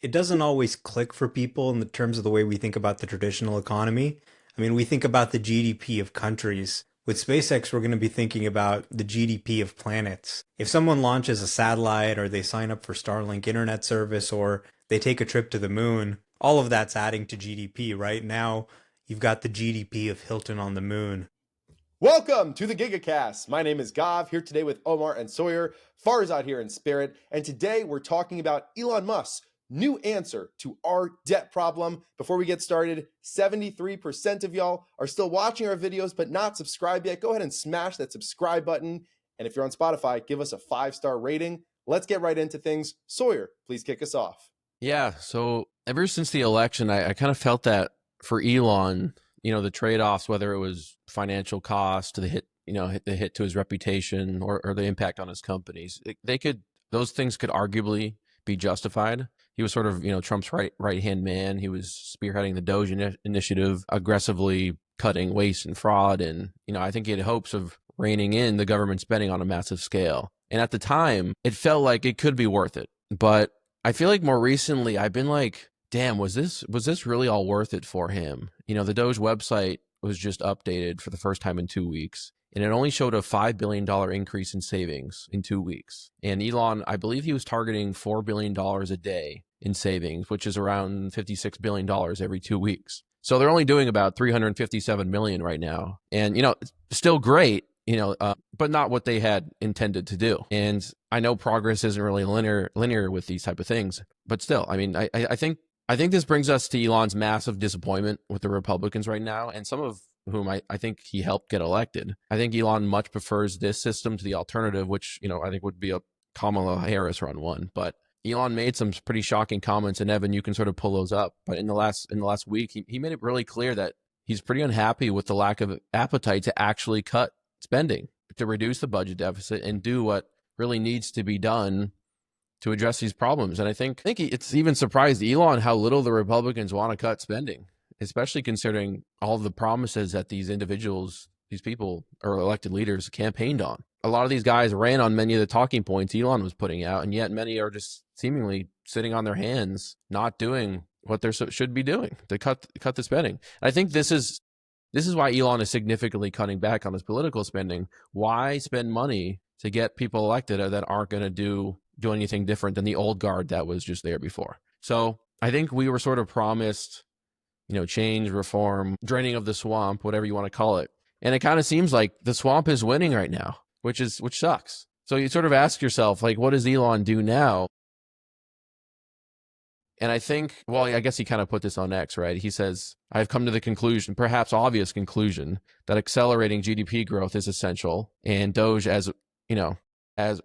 it doesn't always click for people in the terms of the way we think about the traditional economy. I mean, we think about the GDP of countries. With SpaceX, we're going to be thinking about the GDP of planets. If someone launches a satellite or they sign up for Starlink internet service or they take a trip to the moon, all of that's adding to GDP. Right now, you've got the GDP of Hilton on the moon. Welcome to the GigaCast. My name is Gav, here today with Omar and Sawyer. Farzad here in spirit. And today we're talking about Elon Musk's new answer to our debt problem. Before we get started, 73% of y'all are still watching our videos but not subscribed yet. Go ahead and smash that subscribe button. And if you're on Spotify, give us a 5-star rating. Let's get right into things. Sawyer, please kick us off. Yeah, so ever since the election, I kind of felt that for Elon, the trade-offs, whether it was financial cost, the hit to his reputation or the impact on his companies, those things could arguably be justified. He was sort of, Trump's right-hand man. He was spearheading the DOGE initiative, aggressively cutting waste and fraud. And, I think he had hopes of reining in the government spending on a massive scale. And at the time, it felt like it could be worth it. But I feel like more recently, I've been like, damn, was this really all worth it for him? The DOGE website was just updated for the first time in 2 weeks, and it only showed a $5 billion increase in savings in 2 weeks. And Elon, I believe he was targeting $4 billion a day in savings, which is around $56 billion every 2 weeks. So they're only doing about 357 million right now. And, still great, but not what they had intended to do. And I know progress isn't really linear with these type of things, but still, I mean, I think this brings us to Elon's massive disappointment with the Republicans right now, and some of whom I think he helped get elected. I think Elon much prefers this system to the alternative, which, I think would be a Kamala Harris run one. But Elon made some pretty shocking comments, and Evan, you can sort of pull those up. But in the last week, he made it really clear that he's pretty unhappy with the lack of appetite to actually cut spending, to reduce the budget deficit and do what really needs to be done to address these problems. And I think it's even surprised Elon how little the Republicans want to cut spending, especially considering all the promises that these people or elected leaders campaigned on. A lot of these guys ran on many of the talking points Elon was putting out, and yet many are just seemingly sitting on their hands, not doing what they should be doing to cut the spending. And I think this is why Elon is significantly cutting back on his political spending. Why spend money to get people elected that aren't going to do anything different than the old guard that was just there before? So I think we were sort of promised, change, reform, draining of the swamp, whatever you want to call it. And it kind of seems like the swamp is winning right now, which sucks. So you sort of ask yourself, like, what does Elon do now? And I think, well, I guess he kind of put this on X, right? He says, I've come to the conclusion, perhaps obvious conclusion, that accelerating GDP growth is essential, and DOGE, as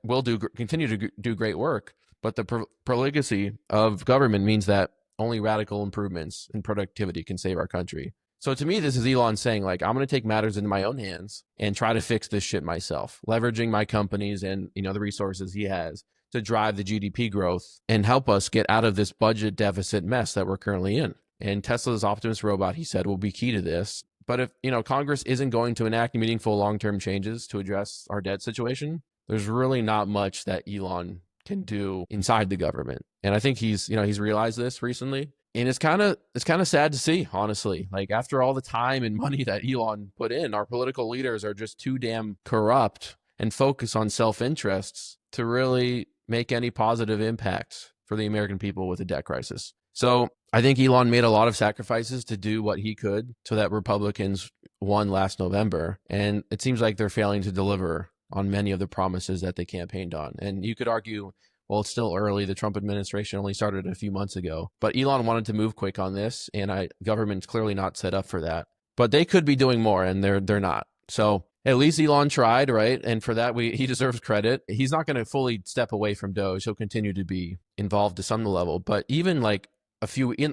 will continue to do great work, but the proligacy of government means that only radical improvements in productivity can save our country. So to me, this is Elon saying, like, I'm going to take matters into my own hands and try to fix this shit myself, leveraging my companies and, the resources he has to drive the GDP growth and help us get out of this budget deficit mess that we're currently in. And Tesla's Optimus robot, he said, will be key to this. But if, Congress isn't going to enact meaningful long-term changes to address our debt situation, there's really not much that Elon can do inside the government. And I think he's realized this recently. And it's kind of sad to see, honestly. Like, after all the time and money that Elon put in, our political leaders are just too damn corrupt and focus on self-interests to really make any positive impact for the American people with the debt crisis. So I think Elon made a lot of sacrifices to do what he could so that Republicans won last November. And it seems like they're failing to deliver on many of the promises that they campaigned on. And you could argue, well, it's still early. The Trump administration only started a few months ago. But Elon wanted to move quick on this, and government's clearly not set up for that. But they could be doing more, and they're not. So at least Elon tried, right? And for that, he deserves credit. He's not going to fully step away from DOGE. He'll continue to be involved to some level. But even like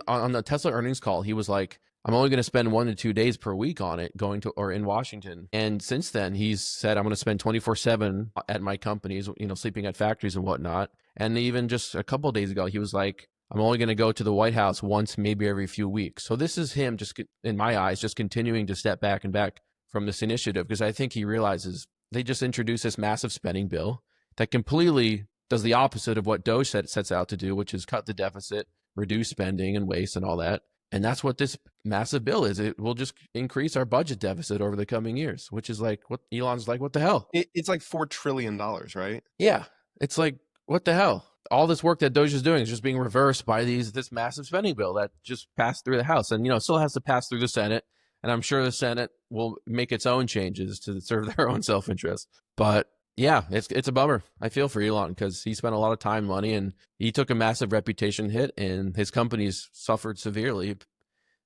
on the Tesla earnings call, he was like, I'm only going to spend 1 to 2 days per week on it or in Washington. And since then, he's said, I'm going to spend 24/7 at my companies, sleeping at factories and whatnot. And even just a couple of days ago, he was like, I'm only going to go to the White House once, maybe every few weeks. So this is him just, in my eyes, just continuing to step back and back from this initiative, because I think he realizes they just introduced this massive spending bill that completely does the opposite of what DOGE sets out to do, which is cut the deficit, reduce spending and waste and all that. And that's what this massive bill is. It will just increase our budget deficit over the coming years, which is like what Elon's like, what the hell? It's like $4 trillion, right? Yeah. It's like, what the hell? All this work that DOGE is doing is just being reversed by this massive spending bill that just passed through the House. And, it still has to pass through the Senate. And I'm sure the Senate will make its own changes to serve their own self-interest. But yeah, it's a bummer. I feel for Elon because he spent a lot of time, money, and he took a massive reputation hit, and his companies suffered severely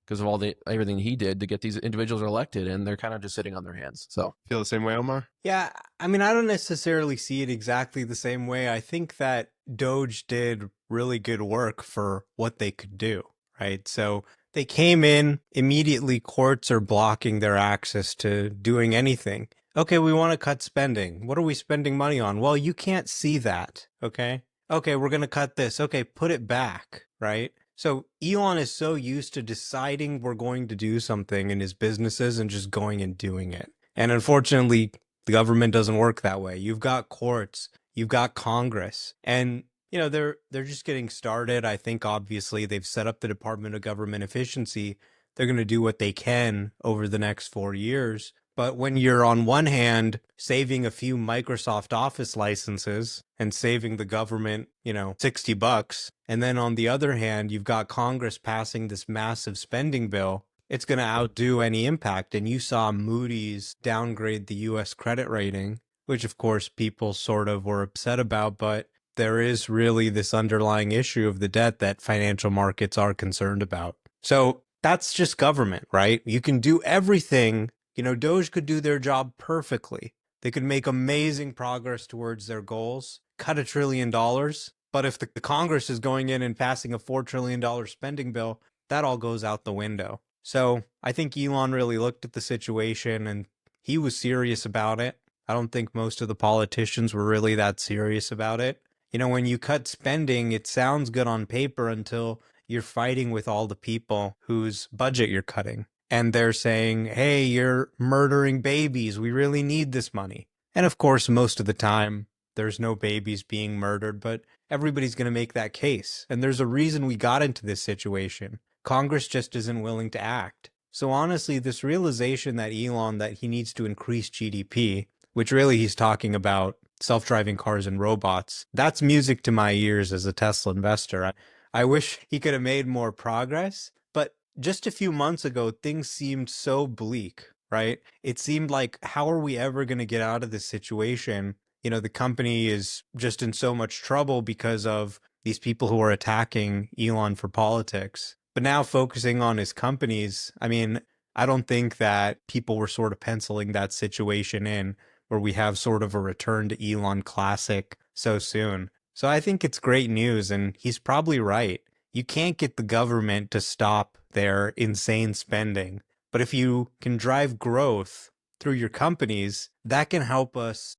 because of everything he did to get these individuals elected, and they're kind of just sitting on their hands. So Feel the same way, Omar? Yeah, I mean, I don't necessarily see it exactly the same way. I think that DOGE did really good work for what they could do, right? So they came in, immediately courts are blocking their access to doing anything. Okay, we want to cut spending. What are we spending money on? Well, you can't see that, okay? Okay, we're going to cut this. Okay, put it back, right? So Elon is so used to deciding we're going to do something in his businesses and just going and doing it. And unfortunately, the government doesn't work that way. You've got courts, you've got Congress, and they're just getting started. I think obviously they've set up the Department of Government Efficiency. They're going to do what they can over the next 4 years. But when you're on one hand saving a few Microsoft Office licenses and saving the government, $60, and then on the other hand, you've got Congress passing this massive spending bill, it's going to outdo any impact. And you saw Moody's downgrade the US credit rating, which of course people sort of were upset about, but there is really this underlying issue of the debt that financial markets are concerned about. So that's just government, right? You can do everything. DOGE could do their job perfectly. They could make amazing progress towards their goals, cut $1 trillion. But if the Congress is going in and passing a $4 trillion spending bill, that all goes out the window. So I think Elon really looked at the situation and he was serious about it. I don't think most of the politicians were really that serious about it. When you cut spending, it sounds good on paper until you're fighting with all the people whose budget you're cutting. And they're saying, hey, you're murdering babies. We really need this money. And of course, most of the time, there's no babies being murdered, but everybody's going to make that case. And there's a reason we got into this situation. Congress just isn't willing to act. So honestly, this realization that Elon, that he needs to increase GDP, which really he's talking about self-driving cars and robots, that's music to my ears as a Tesla investor. I wish he could have made more progress, but just a few months ago, things seemed so bleak, right? It seemed like, how are we ever going to get out of this situation? The company is just in so much trouble because of these people who are attacking Elon for politics. But now focusing on his companies, I mean, I don't think that people were sort of penciling that situation in where we have sort of a return to Elon classic so soon. So I think it's great news, and he's probably right. You can't get the government to stop their insane spending. But if you can drive growth through your companies, that can help us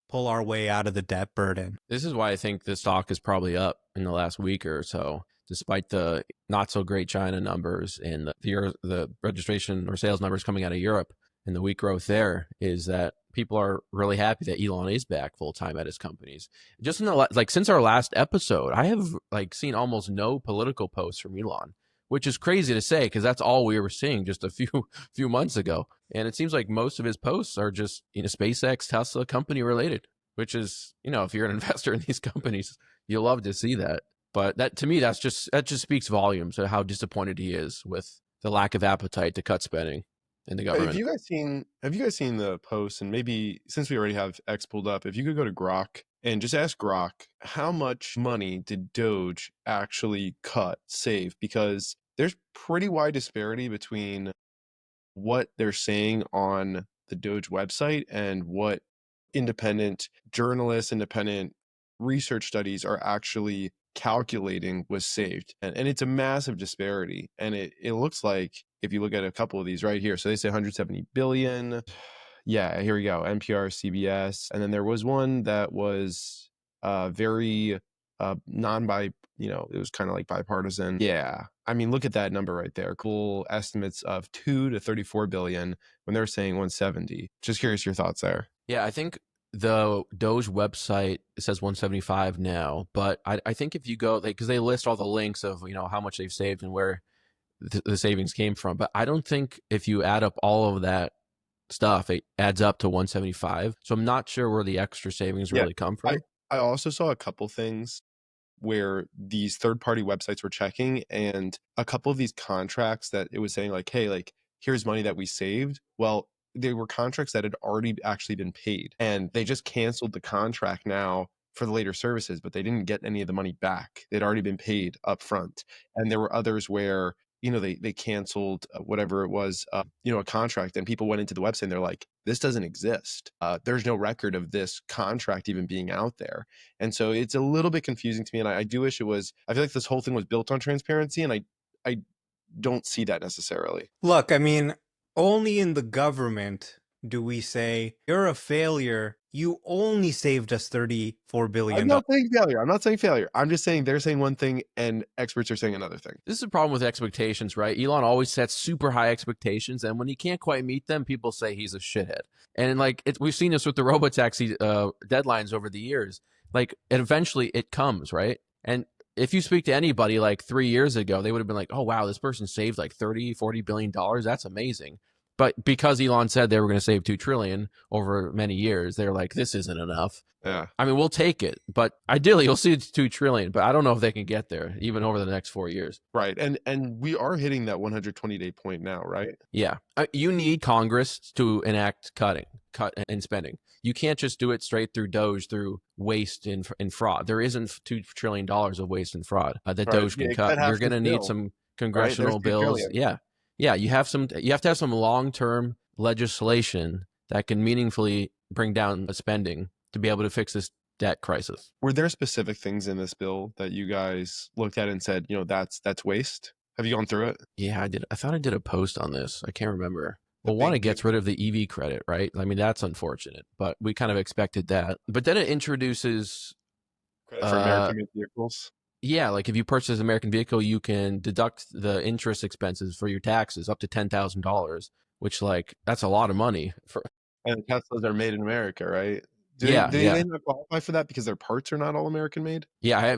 pull our way out of the debt burden. This is why I think the stock is probably up in the last week or so, despite the not so great China numbers and the registration or sales numbers coming out of Europe, and the weak growth there is that people are really happy that Elon is back full time at his companies. Just in the since our last episode, I have seen almost no political posts from Elon, which is crazy to say because that's all we were seeing just a few months ago. And it seems like most of his posts are just SpaceX, Tesla, company related, which is if you're an investor in these companies, you'll love to see that. But that to me, that just speaks volumes to how disappointed he is with the lack of appetite to cut spending in the government. Have you guys seen the post? And maybe since we already have X pulled up, if you could go to Grok and just ask Grok, how much money did DOGE actually save? Because there's pretty wide disparity between what they're saying on the DOGE website and what independent journalists, independent research studies are actually calculating was saved. And it's a massive disparity. And it looks like, if you look at a couple of these right here, so they say 170 billion. Yeah, here we go. NPR, CBS. And then there was one that was very it was kind of like bipartisan. Yeah. I mean, look at that number right there. Cool estimates of 2 to 34 billion when they're saying 170. Just curious your thoughts there. Yeah, I think the DOGE website says 175 now, but I think if you go, because they list all the links of how much they've saved and where the savings came from, but I don't think if you add up all of that stuff, it adds up to 175. So I'm not sure where the extra savings Yeah. really come I, from. I also saw a couple things where these third-party websites were checking, and a couple of these contracts that it was saying like, hey, like here's money that we saved. Well, they were contracts that had already actually been paid, and they just canceled the contract now for the later services, but they didn't get any of the money back. They'd already been paid up front. And there were others where they canceled whatever it was, a contract, and people went into the website and they're like, this doesn't exist. There's no record of this contract even being out there. And so it's a little bit confusing to me. And I do wish it was, I feel like this whole thing was built on transparency, and I don't see that necessarily. Look, I mean, only in the government do we say, you're a failure. You only saved us $34 billion. I'm not saying failure. I'm not saying failure. I'm just saying they're saying one thing and experts are saying another thing. This is a problem with expectations, right? Elon always sets super high expectations, and when he can't quite meet them, people say he's a shithead. And we've seen this with the robotaxi deadlines over the years. And eventually it comes, right? And if you speak to anybody like 3 years ago, they would have been like, oh, wow, this person saved like $30-40 billion. That's amazing. But because Elon said they were going to save $2 trillion over many years, they're like, this isn't enough. Yeah. I mean, we'll take it, but ideally you'll see it's $2 trillion, but I don't know if they can get there even over the next 4 years. Right. And we are hitting that 120-day point now, right? Yeah. You need Congress to enact cut in spending. You can't just do it straight through DOGE through waste and fraud. There isn't $2 trillion of waste and fraud that Right. DOGE can cut. You're going to need some congressional bills. Yeah. Yeah. You have to have some long-term legislation that can meaningfully bring down spending to be able to fix this debt crisis. Were there specific things in this bill that you guys looked at and said, that's waste? Have you gone through it? Yeah, I did. I thought I did a post on this. I can't remember. Well, one, it gets rid of the EV credit, right? I mean, that's unfortunate, but we kind of expected that. But then it introduces credit for American vehicles. Yeah, like if you purchase an American vehicle, you can deduct the interest expenses for your taxes up to $10,000, which that's a lot of money for. And Teslas are made in America, right? Do they not qualify for that because their parts are not all American made? Yeah,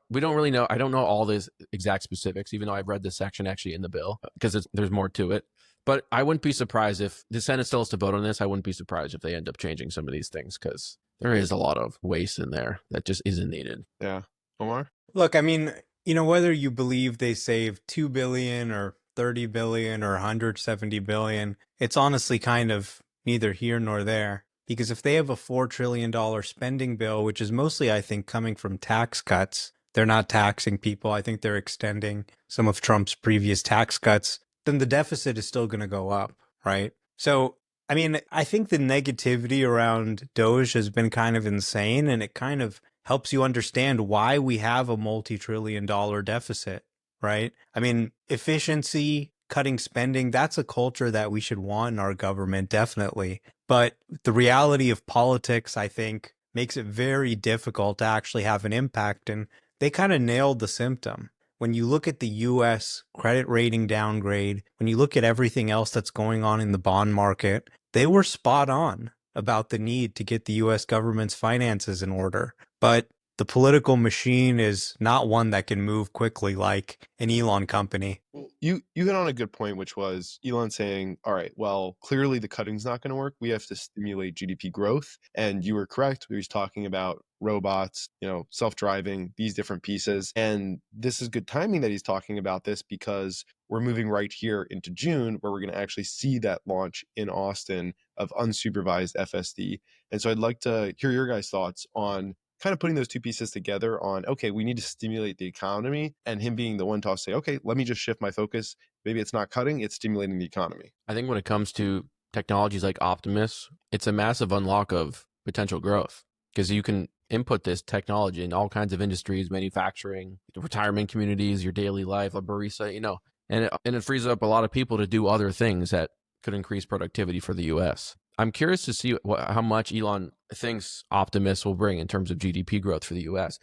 we don't really know. I don't know all the exact specifics, even though I've read this section actually in the bill because there's more to it. But I wouldn't be surprised if the Senate still has to vote on this. I wouldn't be surprised if they end up changing some of these things because there is a lot of waste in there that just isn't needed. Yeah. Omar? Look, I mean, whether you believe they saved $2 billion or $30 billion or $170 billion, it's honestly kind of neither here nor there. Because if they have a $4 trillion spending bill, which is mostly, I think, coming from tax cuts, they're not taxing people. I think they're extending some of Trump's previous tax cuts, then the deficit is still going to go up, right? So, I mean, I think the negativity around DOGE has been kind of insane, and it kind of helps you understand why we have a multi-trillion-dollar deficit, right? I mean, efficiency, cutting spending, that's a culture that we should want in our government, definitely. But the reality of politics, I think, makes it very difficult to actually have an impact. And they kind of nailed the symptom. When you look at the U.S. credit rating downgrade, when you look at everything else that's going on in the bond market, they were spot on about the need to get the U.S. government's finances in order. But the political machine is not one that can move quickly like an Elon company. You hit on a good point, which was Elon saying, all right, well, clearly the cutting's not going to work. We have to stimulate GDP growth. And you were correct. He was talking about robots, self-driving, these different pieces. And this is good timing that he's talking about this because we're moving right here into June where we're going to actually see that launch in Austin of unsupervised FSD. And so I'd like to hear your guys' thoughts on kind of putting those two pieces together on, okay, we need to stimulate the economy, and him being the one to say, okay, let me just shift my focus. Maybe it's not cutting, it's stimulating the economy. I think when it comes to technologies like Optimus, it's a massive unlock of potential growth because you can input this technology in all kinds of industries, manufacturing, retirement communities, your daily life, a barista, and it frees up a lot of people to do other things that could increase productivity for the U.S. I'm curious to see how much Elon thinks Optimus will bring in terms of GDP growth for the U.S.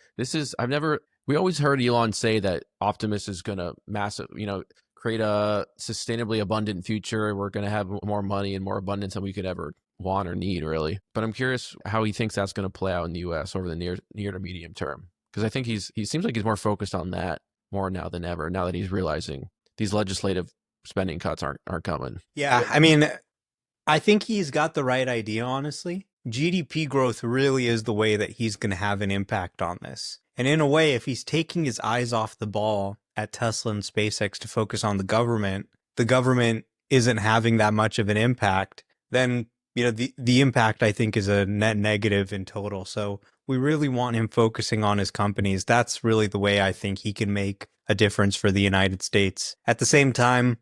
We always heard Elon say that Optimus is going to create a sustainably abundant future. We're going to have more money and more abundance than we could ever want or need, really. But I'm curious how he thinks that's going to play out in the U.S. over the near to medium term, because I think he seems like he's more focused on that more now than ever. Now that he's realizing these legislative spending cuts aren't coming. Yeah, I mean, I think he's got the right idea, honestly. GDP growth really is the way that he's going to have an impact on this. And in a way, if he's taking his eyes off the ball at Tesla and SpaceX to focus on the government isn't having that much of an impact, then, the impact, I think, is a net negative in total. So we really want him focusing on his companies. That's really the way I think he can make a difference for the United States. At the same time,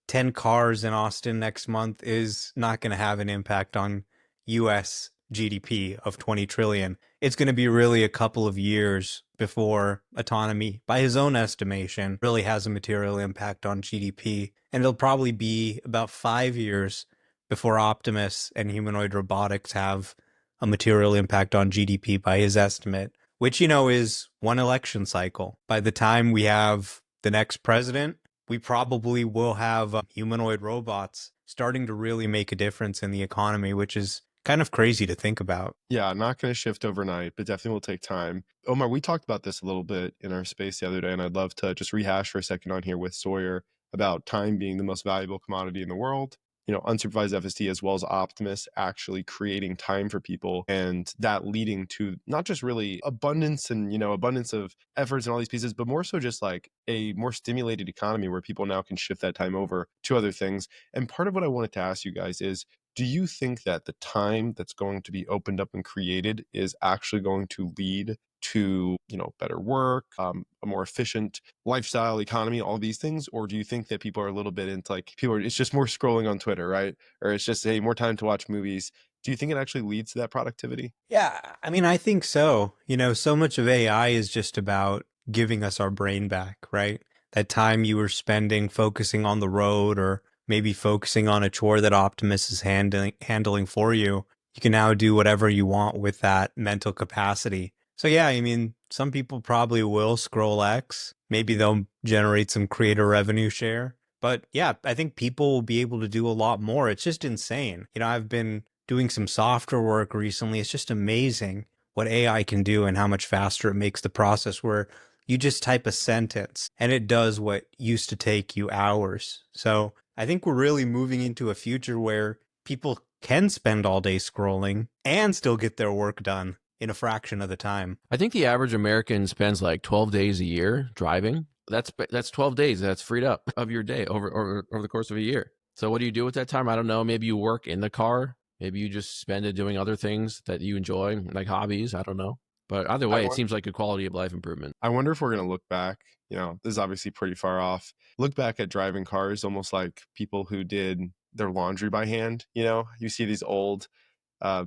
10 cars in Austin next month is not going to have an impact on US GDP of 20 trillion. It's going to be really a couple of years before autonomy, by his own estimation, really has a material impact on GDP. And it'll probably be about 5 years before Optimus and humanoid robotics have a material impact on GDP by his estimate, which, is one election cycle. By the time we have the next president, we probably will have humanoid robots starting to really make a difference in the economy, which is kind of crazy to think about. Yeah, not going to shift overnight, but definitely will take time. Omar, we talked about this a little bit in our space the other day, and I'd love to just rehash for a second on here with Sawyer about time being the most valuable commodity in the world. Unsupervised FSD as well as Optimus actually creating time for people, and that leading to not just really abundance and, abundance of efforts and all these pieces, but more so just like a more stimulated economy where people now can shift that time over to other things. And part of what I wanted to ask you guys is, do you think that the time that's going to be opened up and created is actually going to lead to, better work, a more efficient lifestyle, economy, all these things? Or do you think that people are a little bit into it's just more scrolling on Twitter, right? Or it's just, hey, more time to watch movies. Do you think it actually leads to that productivity? Yeah, I mean, I think so. So much of AI is just about giving us our brain back, right? That time you were spending focusing on the road or maybe focusing on a chore that Optimus is handling for you, you can now do whatever you want with that mental capacity. So yeah, I mean, some people probably will scroll X. Maybe they'll generate some creator revenue share. But yeah, I think people will be able to do a lot more. It's just insane. I've been doing some software work recently. It's just amazing what AI can do and how much faster it makes the process, where you just type a sentence and it does what used to take you hours. So I think we're really moving into a future where people can spend all day scrolling and still get their work done in a fraction of the time. I think the average American spends like 12 days a year driving. That's 12 days that's freed up of your day over the course of a year. So what do you do with that time? I don't know. Maybe you work in the car. Maybe you just spend it doing other things that you enjoy, like hobbies. I don't know. But either way, it seems like a quality of life improvement. I wonder if we're going to look back, this is obviously pretty far off. Look back at driving cars almost like people who did their laundry by hand. You see these old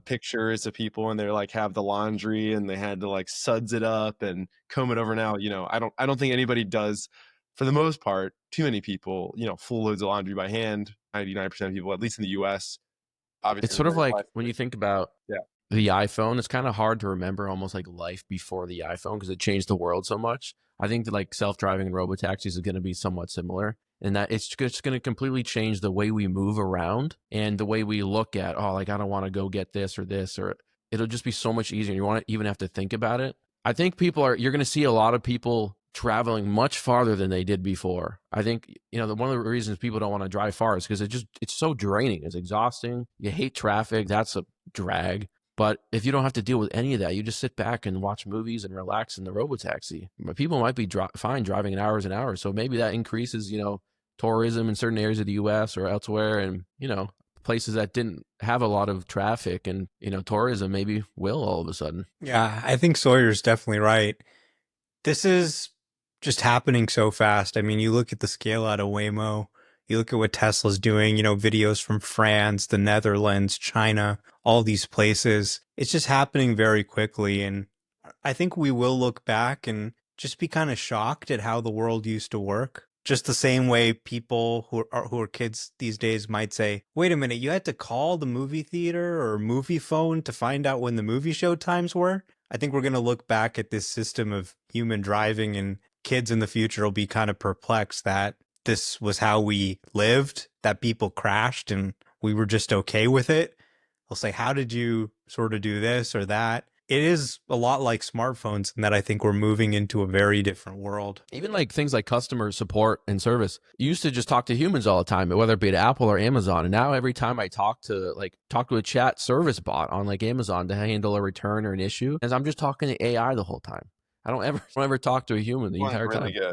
pictures of people and they're have the laundry and they had to suds it up and comb it over. Now, I don't think anybody does, for the most part, too many people, full loads of laundry by hand. 99% of people, at least in the US, obviously. It's sort of like when you think about yeah. the iPhone, it's kind of hard to remember almost like life before the iPhone because it changed the world so much. I think that self-driving and robotaxis is going to be somewhat similar, and that it's just going to completely change the way we move around and the way we look at, I don't want to go get this, or it'll just be so much easier. You won't even have to think about it. I think you're going to see a lot of people traveling much farther than they did before. I think, one of the reasons people don't want to drive far is because it's so draining. It's exhausting. You hate traffic. That's a drag. But if you don't have to deal with any of that, you just sit back and watch movies and relax in the robotaxi. But people might be fine driving hours and hours. So maybe that increases, tourism in certain areas of the U.S. or elsewhere. And, places that didn't have a lot of traffic and, tourism maybe will all of a sudden. Yeah, I think Sawyer's definitely right. This is just happening so fast. I mean, you look at the scale out of Waymo, you look at what Tesla's doing, videos from France, the Netherlands, China, all these places. It's just happening very quickly. And I think we will look back and just be kind of shocked at how the world used to work. Just the same way people who are kids these days might say, wait a minute, you had to call the movie theater or movie phone to find out when the movie show times were? I think we're going to look back at this system of human driving, and kids in the future will be kind of perplexed that this was how we lived, that people crashed and we were just okay with it. They'll say, how did you sort of do this or that? It is a lot like smartphones in that I think we're moving into a very different world. Even like things like customer support and service. You used to just talk to humans all the time, whether it be at Apple or Amazon. And now every time I talk to a chat service bot on like Amazon to handle a return or an issue, as I'm just talking to AI the whole time. I don't ever talk to a human the Well, entire really time.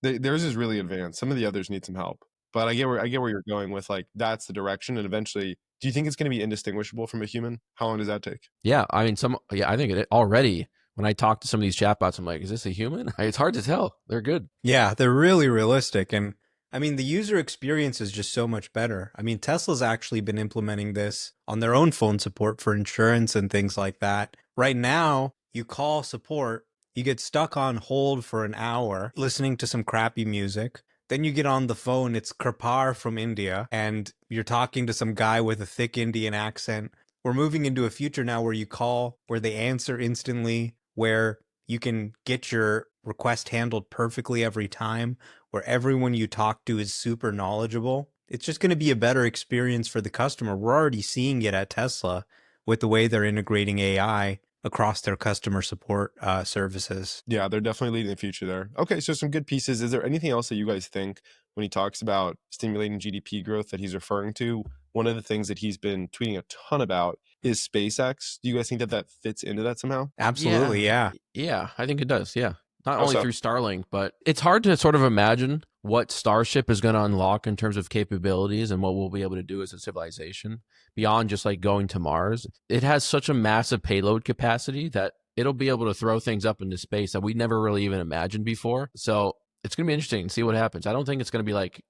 good. Theirs is really advanced. Some of the others need some help, but I get where you're going with, like, that's the direction. And eventually, do you think it's going to be indistinguishable from a human? How long does that take? Yeah, I mean, I think it already. When I talk to some of these chatbots, I'm like, is this a human? It's hard to tell. They're good. Yeah, they're really realistic. And I mean, the user experience is just so much better. I mean, Tesla's actually been implementing this on their own phone support for insurance and things like that. Right now, you call support, you get stuck on hold for an hour listening to some crappy music. Then you get on the phone, it's Kripar from India, and you're talking to some guy with a thick Indian accent. We're moving into a future now where you call, where they answer instantly, where you can get your request handled perfectly every time, where everyone you talk to is super knowledgeable. It's just going to be a better experience for the customer. We're already seeing it at Tesla with the way they're integrating AI across their customer support services. Yeah, they're definitely leading the future there. Okay, so some good pieces. Is there anything else that you guys think when he talks about stimulating GDP growth that he's referring to? One of the things that he's been tweeting a ton about is SpaceX. Do you guys think that that fits into that somehow? Absolutely, yeah. Yeah, I think it does. Yeah. Not How only so? through Starlink, but it's hard to sort of imagine what Starship is going to unlock in terms of capabilities and what we'll be able to do as a civilization beyond just like going to Mars. It has such a massive payload capacity that it'll be able to throw things up into space that we never really even imagined before. So it's going to be interesting to see what happens. I don't think it's going to be like,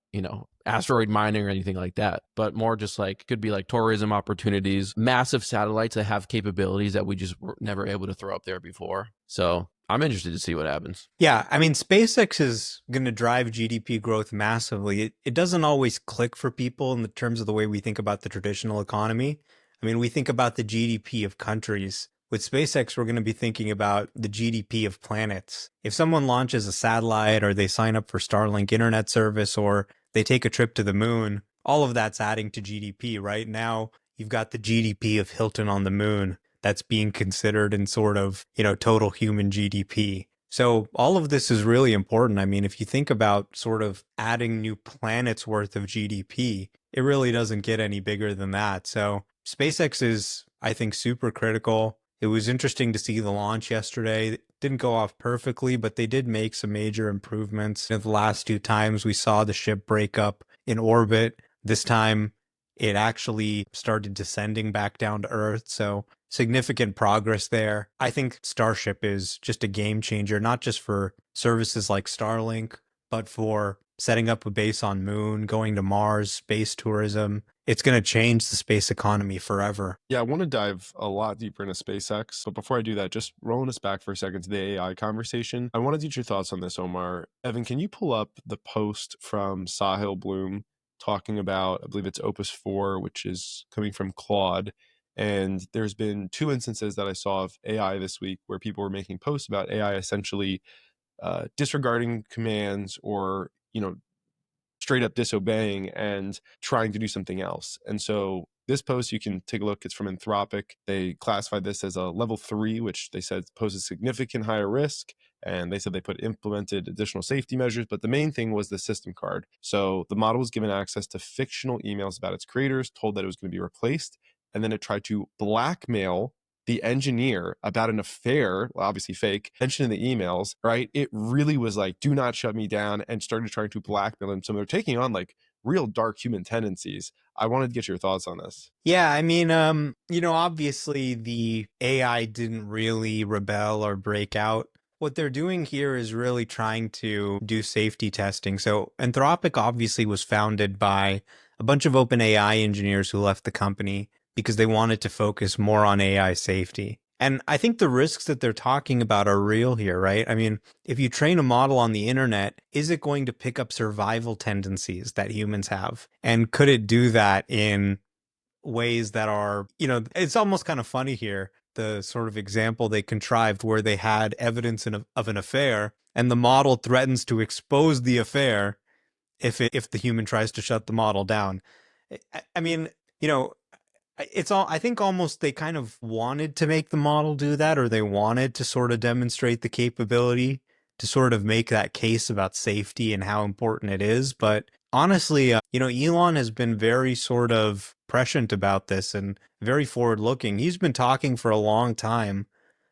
asteroid mining or anything like that, but more just like could be like tourism opportunities, massive satellites that have capabilities that we just were never able to throw up there before. So I'm interested to see what happens. Yeah, I mean, SpaceX is going to drive GDP growth massively. It doesn't always click for people in the terms of the way we think about the traditional economy. I mean, we think about the GDP of countries. With SpaceX, we're going to be thinking about the GDP of planets. If someone launches a satellite or they sign up for Starlink internet service or they take a trip to the moon, all of that's adding to GDP. Right now, you've got the GDP of Hilton on the moon that's being considered in sort of, total human GDP. So all of this is really important. I mean, if you think about sort of adding new planets worth of GDP, it really doesn't get any bigger than that. So SpaceX is, I think, super critical. It was interesting to see the launch yesterday. It didn't go off perfectly, but they did make some major improvements. The last two times we saw the ship break up in orbit. This time it actually started descending back down to Earth. So significant progress there. I think Starship is just a game changer, not just for services like Starlink, but for setting up a base on Moon, going to Mars, space tourism. It's going to change the space economy forever. Yeah, I want to dive a lot deeper into SpaceX. But before I do that, just rolling us back for a second to the AI conversation. I want to get your thoughts on this, Omar. Evan, can you pull up the post from Sahil Bloom talking about, I believe it's Opus 4, which is coming from Claude. And there's been two instances that I saw of AI this week where people were making posts about AI essentially disregarding commands or, straight up disobeying and trying to do something else. And so this post, you can take a look, it's from Anthropic. They classified this as a level 3, which they said poses significant higher risk. And they said they implemented additional safety measures, but the main thing was the system card. So the model was given access to fictional emails about its creators, told that it was going to be replaced, and then it tried to blackmail the engineer about an affair, well, obviously fake, mentioned in the emails, right? It really was like, do not shut me down, and started trying to blackmail him. So they're taking on like real dark human tendencies. I wanted to get your thoughts on this. Yeah, I mean, obviously the AI didn't really rebel or break out. What they're doing here is really trying to do safety testing. So Anthropic obviously was founded by a bunch of OpenAI engineers who left the company because they wanted to focus more on AI safety. And I think the risks that they're talking about are real here, right? I mean, if you train a model on the internet, is it going to pick up survival tendencies that humans have? And could it do that in ways that are, it's almost kind of funny here, the sort of example they contrived where they had evidence of an affair and the model threatens to expose the affair if the human tries to shut the model down. I mean, I think almost they kind of wanted to make the model do that, or they wanted to sort of demonstrate the capability to sort of make that case about safety and how important it is. But honestly, Elon has been very sort of prescient about this and very forward looking. He's been talking for a long time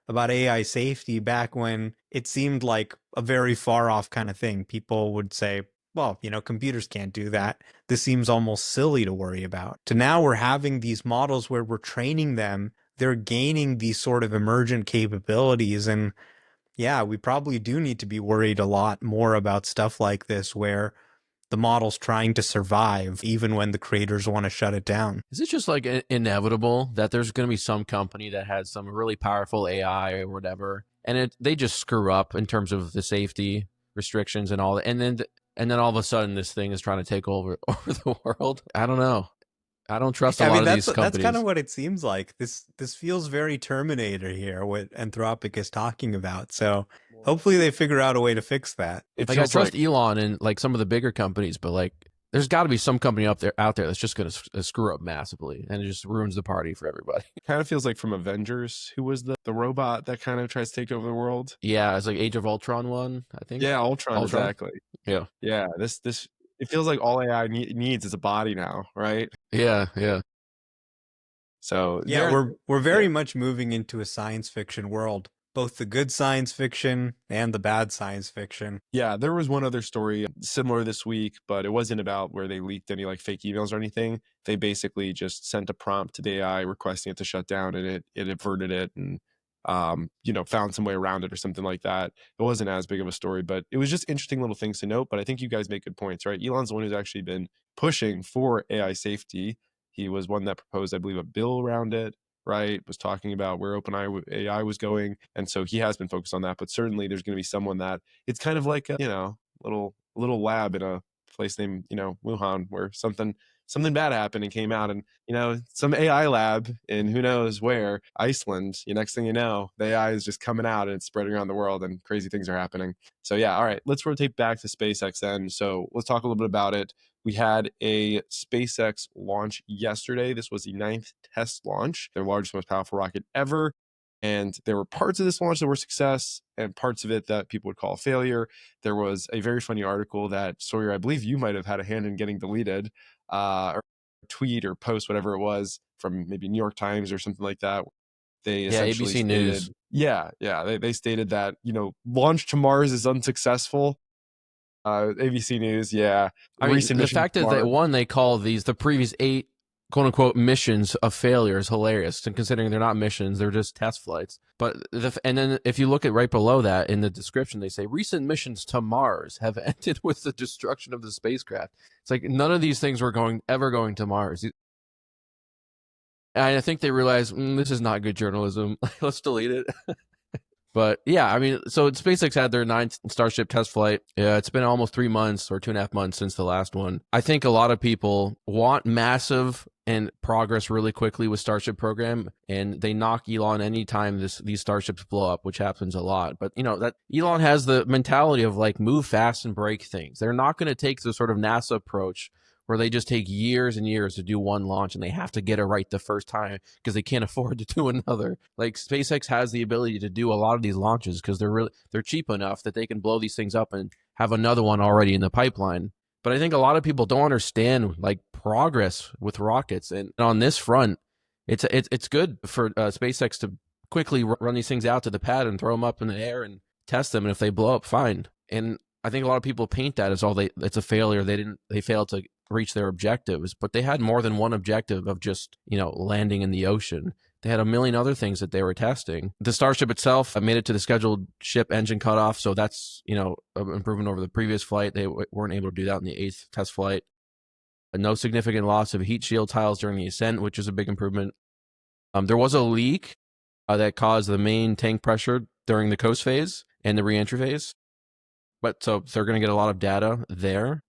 about AI safety back when it seemed like a very far off kind of thing. People would say, well, computers can't do that. This seems almost silly to worry about. To now we're having these models where we're training them, they're gaining these sort of emergent capabilities. And yeah, we probably do need to be worried a lot more about stuff like this where the model's trying to survive even when the creators want to shut it down. Is it just like inevitable that there's going to be some company that has some really powerful AI or whatever, and they just screw up in terms of the safety restrictions and all that, and then all of a sudden this thing is trying to take over the world? I don't know. I don't trust a I lot mean, of these that's kind of companies. what it seems like. This feels very Terminator here, what Anthropic is talking about. So hopefully they figure out a way to fix that. It Like I feels like trust Elon and like some of the bigger companies, but like there's got to be some company out there that's just going to screw up massively, and it just ruins the party for everybody. kind of feels like from Avengers, who was the robot that kind of tries to take over the world. Yeah, it's like Age of Ultron one, I think. Yeah, Ultron, Ultron. exactly. Yeah. Yeah, this it feels like all AI needs is a body now, right? Yeah. Yeah. So Yeah, there, we're yeah, very much moving into a science fiction world, both the good science fiction and the bad science fiction. yeah. There was one other story similar this week, but it wasn't about where they leaked any like fake emails or anything. They basically just sent a prompt to the AI requesting it to shut down, and it averted it and found some way around it or something like that. It wasn't as big of a story, but it was just interesting little things to note. But I think you guys make good points, right? Elon's the one who's actually been pushing for AI safety. He was one that proposed, I believe, a bill around it, right? Was talking about where open AI was going. And so he has been focused on that. But certainly there's going to be someone that it's kind of like a, little lab in a place named, Wuhan, where something bad happened and came out, and some AI lab in who knows where, Iceland. Next thing you know, the AI is just coming out and it's spreading around the world and crazy things are happening. So yeah, all right, let's rotate back to SpaceX then. So let's talk a little bit about it. We had a SpaceX launch yesterday. This was the 9th test launch, their largest, most powerful rocket ever. And there were parts of this launch that were success and parts of it that people would call a failure. There was a very funny article that, Sawyer, I believe you might have had a hand in getting deleted, or tweet or post, whatever it was, from maybe New York Times or something like that. They Yeah, essentially ABC stated, News. they stated that, launch to Mars is unsuccessful. ABC News, yeah. I mean, Recent the mission fact to that Mars. they call the previous 8 quote unquote missions of failure is hilarious, and considering they're not missions, they're just test flights. But and then if you look at right below that in the description, they say recent missions to Mars have ended with the destruction of the spacecraft. It's like none of these things were ever going to Mars. And I think they realize this is not good journalism. Let's delete it. But yeah, I mean, so SpaceX had their 9th Starship test flight. Yeah, it's been almost 3 months or 2.5 months since the last one. I think a lot of people want massive and progress really quickly with Starship program, and they knock Elon anytime these starships blow up, which happens a lot. But that Elon has the mentality of like move fast and break things. They're not going to take the sort of NASA approach where they just take years and years to do one launch and they have to get it right the first time because they can't afford to do another. Like SpaceX has the ability to do a lot of these launches because they're cheap enough that they can blow these things up and have another one already in the pipeline. But I think a lot of people don't understand like progress with rockets, and on this front, it's good for SpaceX to quickly run these things out to the pad and throw them up in the air and test them, and if they blow up, fine. And I think a lot of people paint that as it's a failure. They failed to reach their objectives, but they had more than one objective of just, landing in the ocean. They had a million other things that they were testing. The Starship itself made it to the scheduled ship engine cutoff, so that's, an improvement over the previous flight. They weren't able to do that in the 8th test flight. No significant loss of heat shield tiles during the ascent, which is a big improvement. There was a leak that caused the main tank pressure during the coast phase and the reentry phase. But so they're going to get a lot of data there.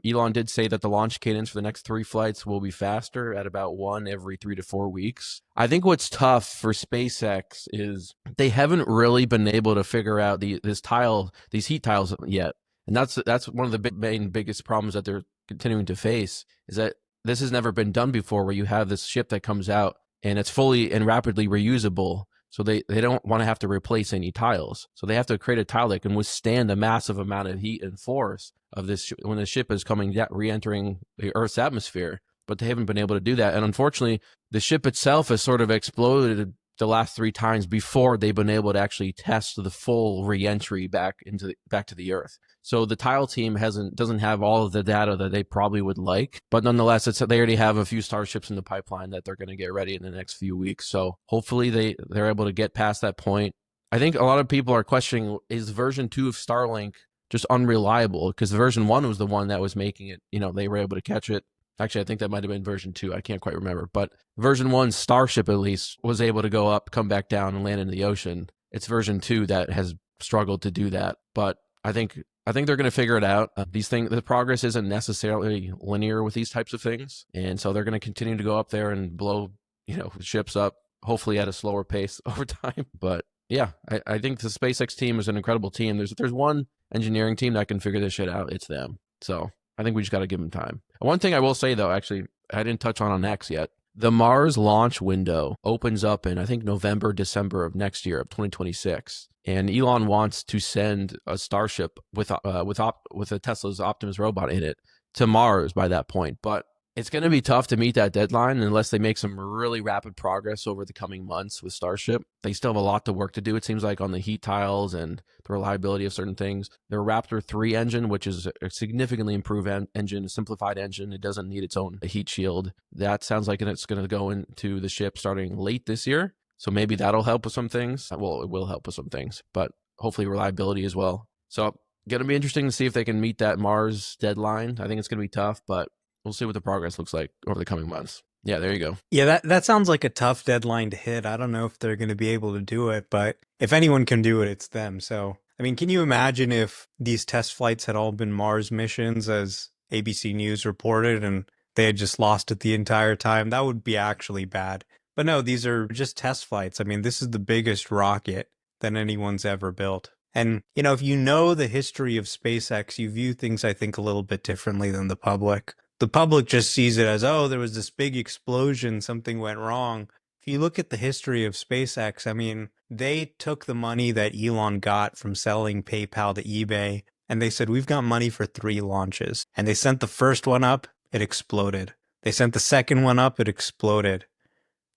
Elon did say that the launch cadence for the next 3 flights will be faster at about 1 every 3 to 4 weeks. I think what's tough for SpaceX is they haven't really been able to figure out these heat tiles yet. And that's one of the biggest problems that they're continuing to face, is that this has never been done before, where you have this ship that comes out and it's fully and rapidly reusable. So they don't want to have to replace any tiles. So they have to create a tile that can withstand the massive amount of heat and force of this when the ship is coming re-entering the Earth's atmosphere. But they haven't been able to do that. And unfortunately, the ship itself has sort of exploded the last 3 times before they've been able to actually test the full re-entry back to the Earth. So the tile team doesn't have all of the data that they probably would like, but nonetheless, they already have a few Starships in the pipeline that they're going to get ready in the next few weeks. So hopefully they're able to get past that point. I think a lot of people are questioning, is version 2 of Starlink just unreliable? Because version 1 was the one that was making it, they were able to catch it. Actually, I think that might have been version 2. I can't quite remember. But version 1, Starship at least, was able to go up, come back down, and land in the ocean. It's version 2 that has struggled to do that. But I think they're going to figure it out. The progress isn't necessarily linear with these types of things. And so they're going to continue to go up there and blow, ships up, hopefully at a slower pace over time. But yeah, I think the SpaceX team is an incredible team. There's one engineering team that can figure this shit out. It's them. So I think we just got to give them time. One thing I will say, though, actually, I didn't touch on X yet. The Mars launch window opens up in, I think, November, December of next year, of 2026. And Elon wants to send a Starship with a Tesla's Optimus robot in it to Mars by that point. But it's going to be tough to meet that deadline unless they make some really rapid progress over the coming months with Starship. They still have a lot of work to do, it seems like, on the heat tiles and the reliability of certain things. Their Raptor 3 engine, which is a significantly improved engine, a simplified engine. It doesn't need its own heat shield. That sounds like it's going to go into the ship starting late this year. So maybe that'll help with some things. Well, it will help with some things, but hopefully reliability as well. So going to be interesting to see if they can meet that Mars deadline. I think it's going to be tough, but we'll see what the progress looks like over the coming months. Yeah, there you go. Yeah, that sounds like a tough deadline to hit. I don't know if they're going to be able to do it, but if anyone can do it, it's them. So, I mean, can you imagine if these test flights had all been Mars missions, as ABC News reported, and they had just lost it the entire time? That would be actually bad. But no, these are just test flights. I mean, this is the biggest rocket that anyone's ever built. And, if you know the history of SpaceX, you view things, I think, a little bit differently than the public. The public just sees it as, oh, there was this big explosion, something went wrong. If you look at the history of SpaceX, I mean, they took the money that Elon got from selling PayPal to eBay, and they said, we've got money for 3 launches. And they sent the first one up, it exploded. They sent the second one up, it exploded.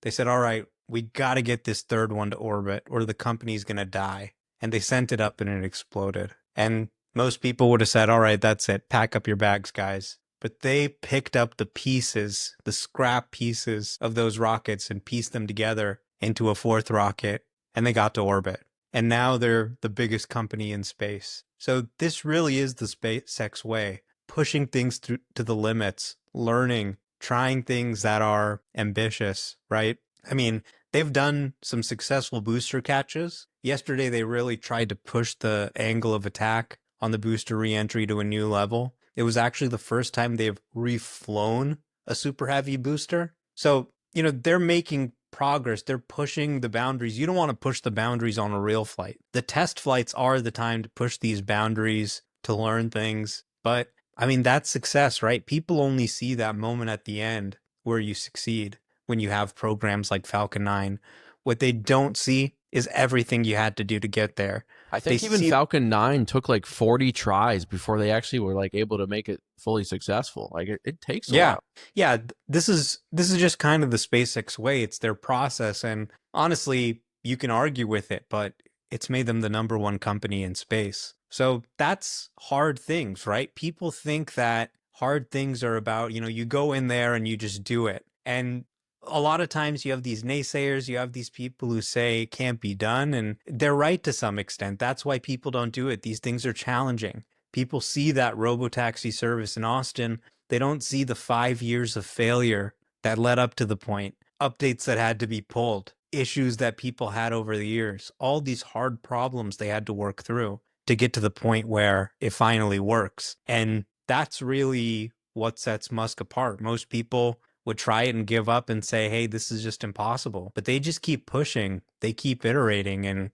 They said, all right, we got to get this third one to orbit or the company's going to die. And they sent it up and it exploded. And most people would have said, all right, that's it. Pack up your bags, guys. But they picked up the pieces, the scrap pieces of those rockets and pieced them together into a 4th rocket, and they got to orbit. And now they're the biggest company in space. So this really is the SpaceX way, pushing things to the limits, learning, trying things that are ambitious, right? I mean, they've done some successful booster catches. Yesterday, they really tried to push the angle of attack on the booster reentry to a new level. It was actually the first time they've reflown a super heavy booster. So, they're making progress. They're pushing the boundaries. You don't want to push the boundaries on a real flight. The test flights are the time to push these boundaries, to learn things. But, I mean, that's success, right? People only see that moment at the end where you succeed when you have programs like Falcon 9. What they don't see is everything you had to do to get there. I think even Falcon 9 took like 40 tries before they actually were like able to make it fully successful. Like it takes a while. Yeah, this is just kind of the SpaceX way. It's their process, and honestly, you can argue with it, but it's made them the #1 company in space. So that's hard things, right? People think that hard things are about, you go in there and you just do it. And a lot of times you have these naysayers, you have these people who say it can't be done, and they're right to some extent. That's why people don't do it. These things are challenging. People see that robotaxi service in Austin. They don't see the 5 years of failure that led up to the point, updates that had to be pulled, issues that people had over the years, all these hard problems they had to work through to get to the point where it finally works. And that's really what sets Musk apart. Most people would try it and give up and say, hey, this is just impossible. But they just keep pushing. They keep iterating. And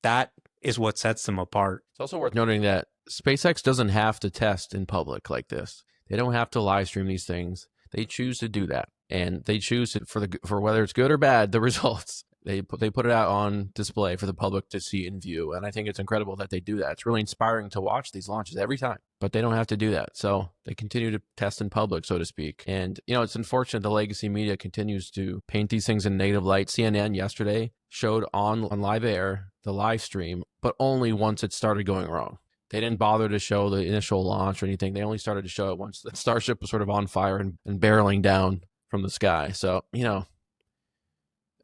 that is what sets them apart. It's also worth noting that SpaceX doesn't have to test in public like this. They don't have to live stream these things. They choose to do that, and they choose it for whether it's good or bad, the results. They put it out on display for the public to see and view, and I think it's incredible that they do that. It's really inspiring to watch these launches every time, but they don't have to do that. So they continue to test in public, so to speak. And, it's unfortunate the legacy media continues to paint these things in negative light. CNN yesterday showed on live air the live stream, but only once it started going wrong. They didn't bother to show the initial launch or anything. They only started to show it once the Starship was sort of on fire and barreling down from the sky. So,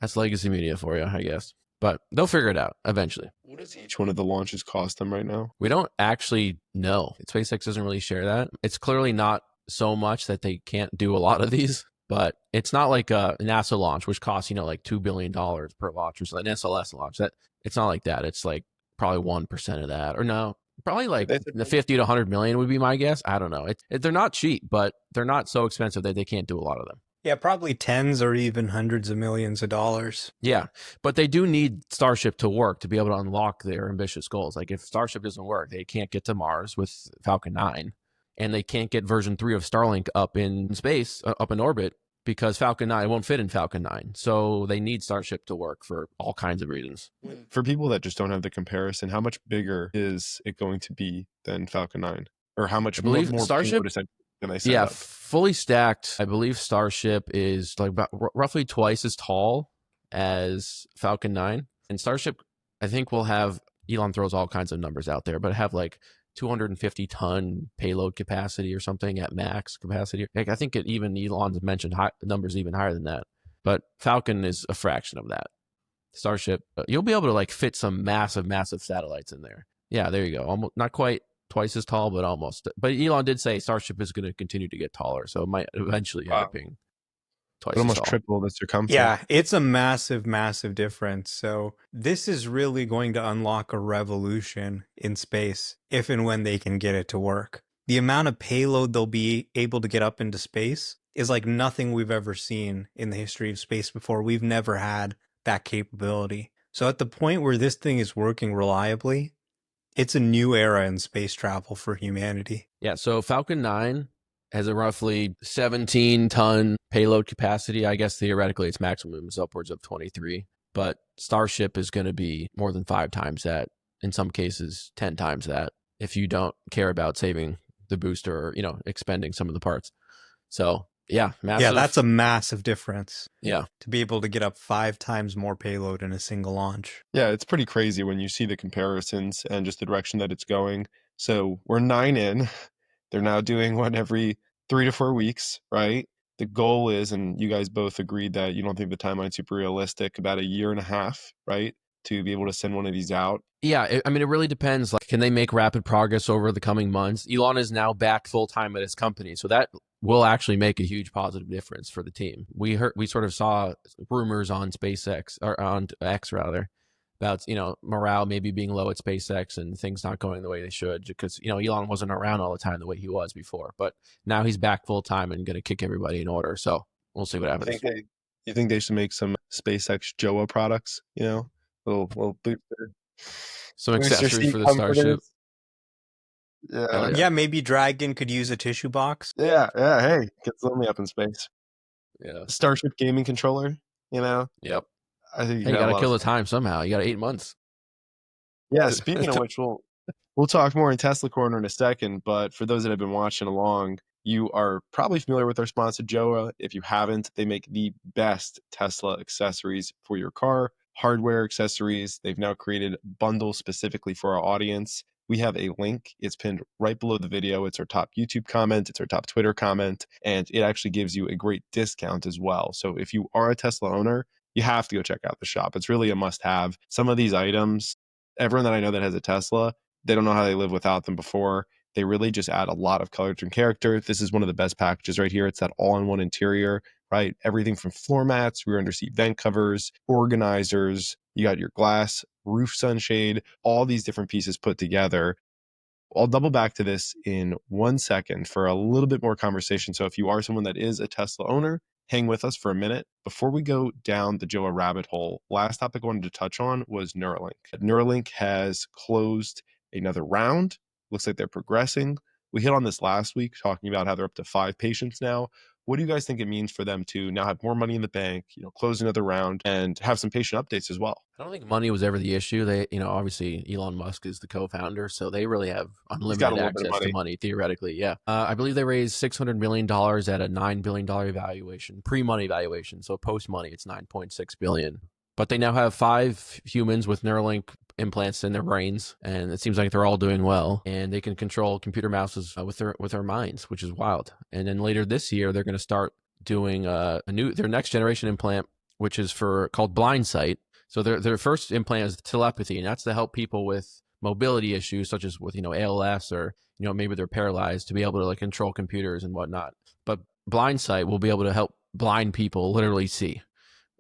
that's legacy media for you, I guess. But they'll figure it out eventually. What does each one of the launches cost them right now? We don't actually know. SpaceX doesn't really share that. It's clearly not so much that they can't do a lot of these, but it's not like a NASA launch, which costs, like $2 billion per launch, or something. An SLS launch. It's not like that. It's like probably 1% of that. Or no, probably like the 50 to 100 million would be my guess. I don't know. They're not cheap, but they're not so expensive that they can't do a lot of them. Yeah, probably tens or even hundreds of millions of dollars. Yeah, but they do need Starship to work to be able to unlock their ambitious goals. Like if Starship doesn't work, they can't get to Mars with Falcon 9, and they can't get version 3 of Starlink up in space, up in orbit, because Falcon 9 won't fit in Falcon 9. So they need Starship to work for all kinds of reasons. For people that just don't have the comparison, how much bigger is it going to be than Falcon 9? Or how much more Starship? Can they set up? Fully stacked, I believe Starship is like about roughly twice as tall as Falcon 9. And Starship, I think, will have, Elon throws all kinds of numbers out there, but have like 250-ton payload capacity or something at max capacity. Like I think even Elon's mentioned numbers even higher than that. But Falcon is a fraction of that. Starship, you'll be able to like fit some massive satellites in there. Yeah, there you go. Almost not quite twice as tall, but almost. But Elon did say Starship is going to continue to get taller, so it might eventually end up being twice as almost tall. triple the circumference. Yeah, it's a massive difference. So this is really going to unlock a revolution in space if and when they can get it to work. The amount of payload they'll be able to get up into space is like nothing we've ever seen in the history of space before. We've never had that capability. So at the point where this thing is working reliably, it's a new era in space travel for humanity. Yeah, so Falcon 9 has a roughly 17-ton payload capacity. I guess theoretically its maximum is upwards of 23. But Starship is going to be more than 5 times that. In some cases, 10 times that, if you don't care about saving the booster or, expending some of the parts. So, yeah, massive. Yeah, that's a massive difference. Yeah. To be able to get up 5 times more payload in a single launch. Yeah, it's pretty crazy when you see the comparisons and just the direction that it's going. So we're 9 in. They're now doing one every 3 to 4 weeks, right? The goal is, and you guys both agreed that you don't think the timeline's super realistic, about a year and a half, right? To be able to send one of these out. Yeah, it really depends. Like, can they make rapid progress over the coming months? Elon is now back full time at his company, so that will actually make a huge positive difference for the team. We sort of saw rumors on SpaceX, or on X rather, about morale maybe being low at SpaceX and things not going the way they should, because Elon wasn't around all the time the way he was before. But now he's back full time and going to kick everybody in order. So we'll see what happens. You think they should make some SpaceX Jowua products? Little booster. Some accessories for the Starship. Yeah, maybe Dragon could use a tissue box. Yeah. Hey, gets lonely up in space. Yeah. Starship gaming controller. Yep. I think you got to kill the time somehow. You got 8 months. Yeah. Speaking of which, we'll talk more in Tesla Corner in a second. But for those that have been watching along, you are probably familiar with our sponsor, Jowua. If you haven't, they make the best Tesla accessories for your car, hardware accessories. They've now created bundles specifically for our audience. We have a link. It's pinned right below the video. It's our top YouTube comment. It's our top Twitter comment. And it actually gives you a great discount as well. So if you are a Tesla owner, you have to go check out the shop. It's really a must-have. Some of these items, everyone that I know that has a Tesla, they don't know how they lived without them before. They really just add a lot of color and character. This is one of the best packages right here. It's that all-in-one interior, right? Everything from floor mats, rear underseat vent covers, organizers. You got your glass roof sunshade, all these different pieces put together. I'll double back to this in 1 second for a little bit more conversation. So if you are someone that is a Tesla owner, hang with us for a minute. Before we go down the Jowua rabbit hole, last topic I wanted to touch on was Neuralink. Neuralink has closed another round. Looks like they're progressing. We hit on this last week, talking about how they're up to 5 patients now. What do you guys think it means for them to now have more money in the bank, close another round and have some patient updates as well? I don't think money was ever the issue. They, obviously Elon Musk is the co-founder, so they really have He's got a unlimited little bit of access to money. money theoretically. Yeah, I believe they raised $600 million at a $9 billion valuation, pre-money valuation. So post-money, it's $9.6 billion. But they now have 5 humans with Neuralink implants in their brains, and it seems like they're all doing well. And they can control computer mouses with their minds, which is wild. And then later this year, they're going to start doing their next generation implant, which is called blind sight. So their first implant is telepathy, and that's to help people with mobility issues, such as with ALS, or maybe they're paralyzed, to be able to like control computers and whatnot. But blind sight will be able to help blind people literally see.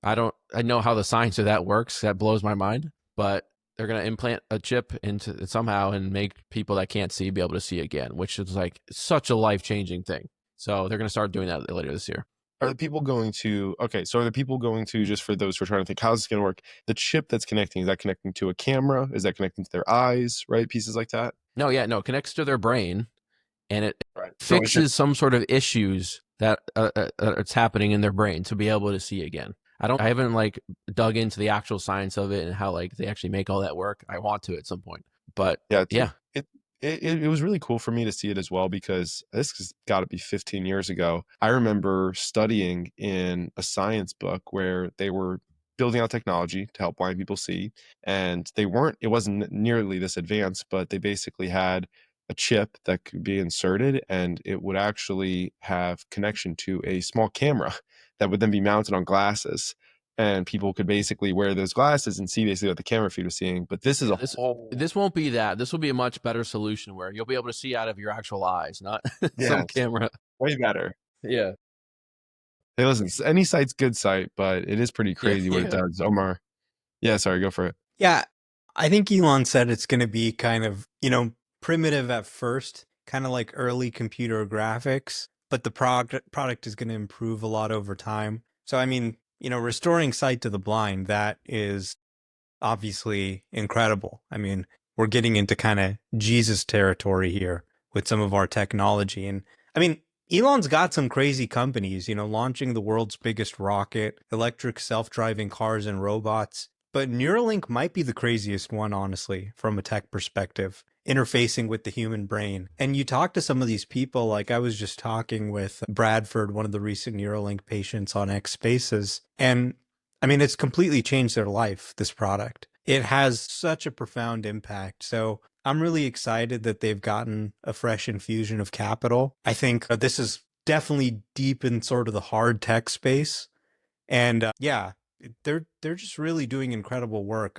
I know how the science of that works. That blows my mind. But they're going to implant a chip into somehow and make people that can't see be able to see again, which is like such a life-changing thing. So they're going to start doing that later this year. Are the people going to, just for those who are trying to think, how's this going to work? The chip that's connecting, is that connecting to a camera? Is that connecting to their eyes, right? Pieces like that? No, connects to their brain, and it Right. fixes some sort of issues that it's happening in their brain to be able to see again. I haven't like dug into the actual science of it and how like they actually make all that work. I want to at some point, but yeah. It was really cool for me to see it as well, because this has got to be 15 years ago. I remember studying in a science book where they were building out technology to help blind people see, and it wasn't nearly this advanced, but they basically had a chip that could be inserted, and it would actually have connection to a small camera that would then be mounted on glasses. And people could basically wear those glasses and see basically what the camera feed was seeing. But this is this won't be that. This will be a much better solution where you'll be able to see out of your actual eyes, not some camera. Way better. Yeah. Hey, listen, any site's good site, but it is pretty crazy what it does. Omar. Yeah, sorry, go for it. Yeah, I think Elon said it's going to be kind of, primitive at first, kind of like early computer graphics, but the product is going to improve a lot over time. So, I mean, restoring sight to the blind, that is obviously incredible. I mean, we're getting into kind of Jesus territory here with some of our technology. And I mean, Elon's got some crazy companies, launching the world's biggest rocket, electric self-driving cars and robots. But Neuralink might be the craziest one, honestly, from a tech perspective, interfacing with the human brain. And you talk to some of these people, like I was just talking with Bradford, one of the recent Neuralink patients on X Spaces. And I mean, it's completely changed their life, this product. It has such a profound impact. So I'm really excited that they've gotten a fresh infusion of capital. I think this is definitely deep in sort of the hard tech space. And they're just really doing incredible work.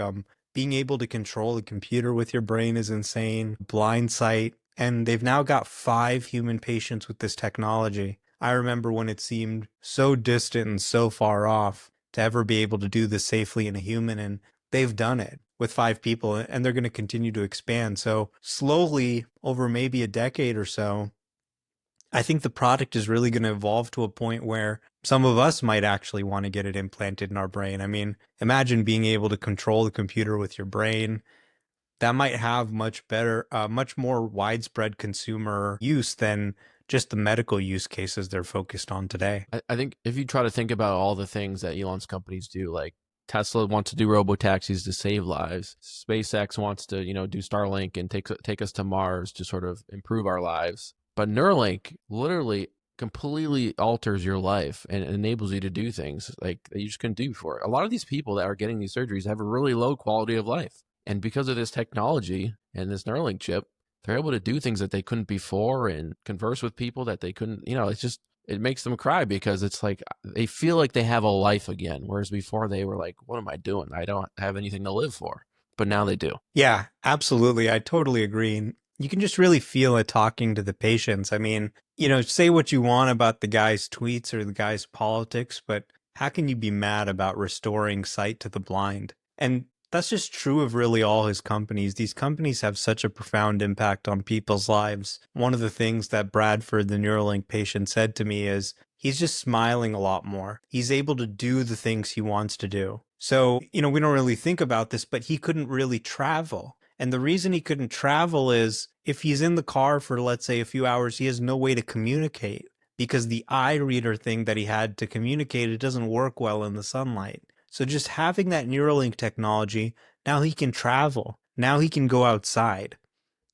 Being able to control a computer with your brain is insane. Blind sight. And they've now got 5 human patients with this technology. I remember when it seemed so distant and so far off to ever be able to do this safely in a human, and they've done it with 5 people, and they're going to continue to expand. So slowly, over maybe a decade or so, I think the product is really going to evolve to a point where some of us might actually want to get it implanted in our brain. I mean, imagine being able to control the computer with your brain. That might have much more widespread consumer use than just the medical use cases they're focused on today. I think if you try to think about all the things that Elon's companies do, like Tesla wants to do robotaxis to save lives. SpaceX wants to, do Starlink and take us to Mars to sort of improve our lives. But Neuralink literally completely alters your life and enables you to do things like that you just couldn't do before. A lot of these people that are getting these surgeries have a really low quality of life. And because of this technology and this Neuralink chip, they're able to do things that they couldn't before and converse with people that they couldn't, it makes them cry because it's like they feel like they have a life again. Whereas before they were like, what am I doing? I don't have anything to live for. But now they do. Yeah, absolutely. I totally agree. And you can just really feel it talking to the patients. I mean, say what you want about the guy's tweets or the guy's politics, but how can you be mad about restoring sight to the blind? And that's just true of really all his companies. These companies have such a profound impact on people's lives. One of the things that Bradford, the Neuralink patient, said to me is he's just smiling a lot more. He's able to do the things he wants to do. So, we don't really think about this, but he couldn't really travel. And the reason he couldn't travel is if he's in the car for, let's say, a few hours, he has no way to communicate because the eye reader thing that he had to communicate, it doesn't work well in the sunlight. So just having that Neuralink technology, now he can travel. Now he can go outside.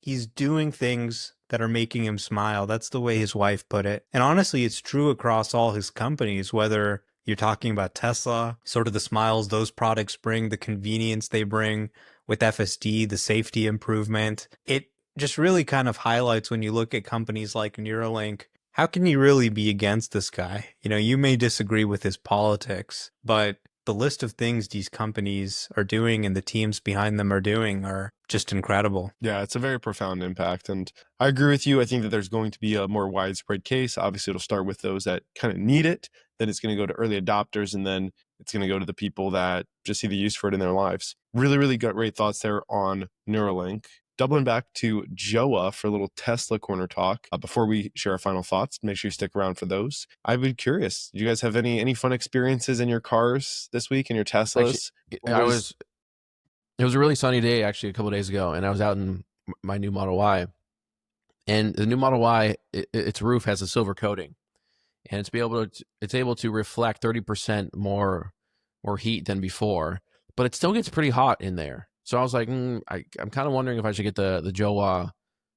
He's doing things that are making him smile. That's the way his wife put it. And honestly, it's true across all his companies, whether you're talking about Tesla, sort of the smiles those products bring, the convenience they bring with FSD, the safety improvement. It just really kind of highlights when you look at companies like Neuralink, how can you really be against this guy? You know, you may disagree with his politics, but the list of things these companies are doing and the teams behind them are doing are just incredible. Yeah, it's a very profound impact. And I agree with you. I think that there's going to be a more widespread case. Obviously, it'll start with those that kind of need it. Then it's going to go to early adopters. And then it's going to go to the people that just see the use for it in their lives. Really, really great thoughts there on Neuralink. Doubling back to Jowua for a little Tesla corner talk. Before we share our final thoughts, make sure you stick around for those. I'd be curious. Do you guys have any fun experiences in your cars this week in your Teslas? Actually, it was a really sunny day actually a couple of days ago, and I was out in my new Model Y, and the new Model Y, its roof has a silver coating, and it's able to reflect 30% more heat than before, but it still gets pretty hot in there. So I was like, I'm kind of wondering if I should get the Jowua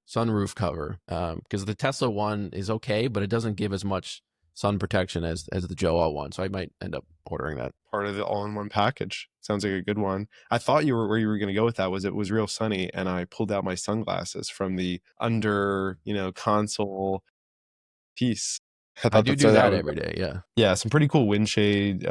sunroof cover, because the Tesla one is okay, but it doesn't give as much sun protection as the Jowua one. So I might end up ordering that. Part of the all-in-one package. Sounds like a good one. I thought where you were going to go with that was it was real sunny, and I pulled out my sunglasses from the under, console piece. I do that every day. Yeah. Yeah, some pretty cool sunshade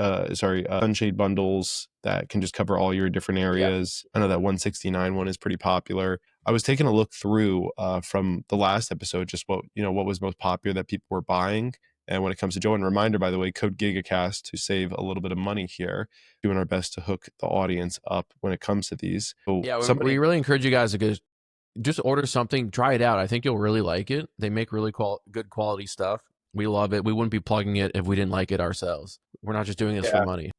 bundles that can just cover all your different areas. I know that 169 one is pretty popular. I was taking a look through from the last episode, just what was most popular that people were buying. And when it comes to Joe, and reminder, by the way, code GigaCast to save a little bit of money here, doing our best to hook the audience up when it comes to these. So yeah, we really encourage you guys to just order something, try it out. I think you'll really like it. They make really good quality stuff. We love it. We wouldn't be plugging it if we didn't like it ourselves. We're not just doing this for money.